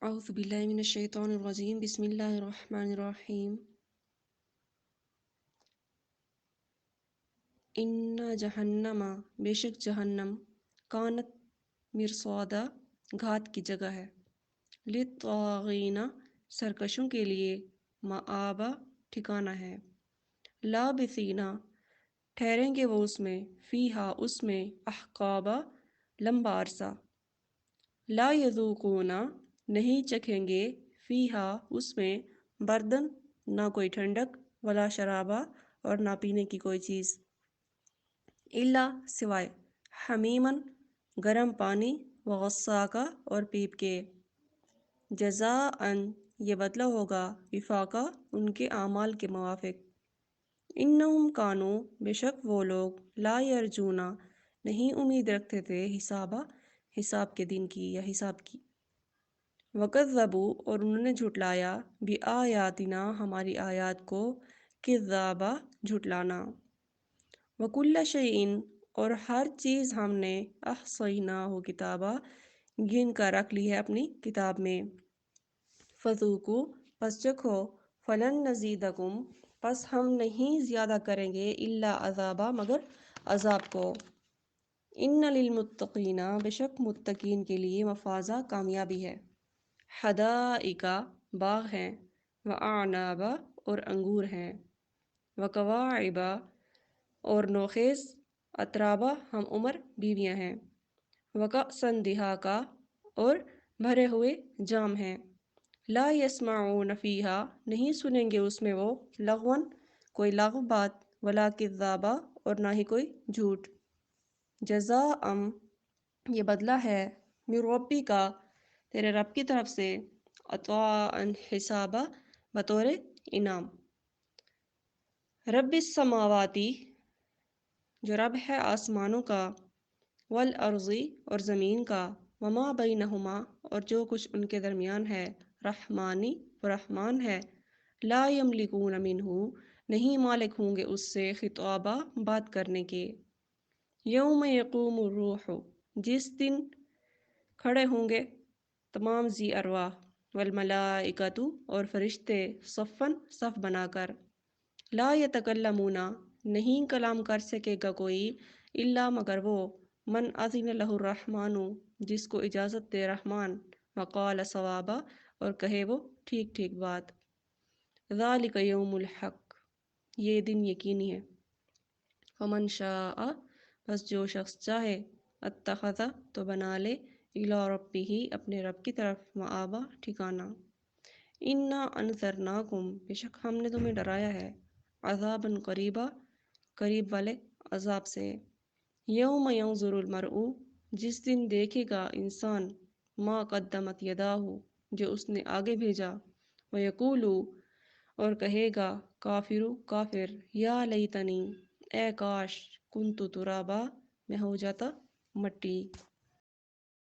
اعوذ باللہ من الشیطان الرجیم بسم اللہ الرحمن الرحیم ان جہنم بے شک جہنم کانت مرصادا گھات کی جگہ ہے للطاغین سرکشوں کے لیے مآبا ٹھکانہ ہے لابثین ٹھہریں گے وہ اس میں فیہا اس میں احقابا لمبا عرصہ لا یذوقون نہیں چکھیں گے فیہا اس میں بردن نہ کوئی ٹھنڈک ولا شرابہ اور نہ پینے کی کوئی چیز الا سوائے حمیمن گرم پانی وغساقہ اور پیپ کے جزاءً یہ بدلہ ہوگا وفاقہ ان کے اعمال کے موافق انہم کانوا بے شک وہ لوگ لا یرجونا نہیں امید رکھتے تھے حساب کے دن کی یا حساب کی وکذبوا اور انہوں نے جھٹلایا بآیاتنا ہماری آیات کو کذابا جھٹلانا وکل شیء اور ہر چیز ہم نے احصیناہ کتابا گن کر رکھ لی ہے اپنی کتاب میں فذوقوا پس چکھو فلن نزیدکم پس ہم نہیں زیادہ کریں گے الا عذابا مگر عذاب کو ان للمتقین بے شک متقین کے لیے مفازہ کامیابی ہے حدائق باغ ہیں واعنابا اور انگور ہیں وکواعب اور نوخیز اترابا ہم عمر بیویاں ہیں وکأسا دہاقا اور بھرے ہوئے جام ہیں لا یسمعون فیہا نہیں سنیں گے اس میں وہ لغون کوئی لغو بات ولا کذابا اور نہ ہی کوئی جھوٹ جزاء یہ بدلہ ہے من ربی کا تیرے رب کی طرف سے عطاء حسابا بطور انعام رب السماواتی جو رب ہے آسمانوں کا والارضی اور زمین کا وما بینہما اور جو کچھ ان کے درمیان ہے رحمانی و رحمان ہے لا یملکون منہ نہیں مالک ہوں گے اس سے خطابہ بات کرنے کے یوم یقوم الروح جس دن کھڑے ہوں گے تمام ذی ارواح والملائکۃ اور فرشتے صفاً صف بنا کر لا یتکلمون نہیں کلام کر سکے گا کوئی الا مگر وہ من اذن لہ الرحمن جس کو اجازت دے رحمان وقال صوابا اور کہے وہ ٹھیک ٹھیک بات ذالک یوم الحق یہ دن یقینی ہے فمن شاء بس جو شخص چاہے اتخذ تو بنا لے الی ربہ اپنے رب کی طرف مآبا ٹھکانہ انا انذرناکم بے شک ہم نے تمہیں ڈرایا ہے عذابا قریبا قریب والے عذاب سے یوم ینظر المرء جس دن دیکھے گا انسان ما قدمت یداہ جو اس نے آگے بھیجا ویقول اور کہے گا کافر یا لیتنی اے کاش کنت ترابا میں ہو جاتا مٹی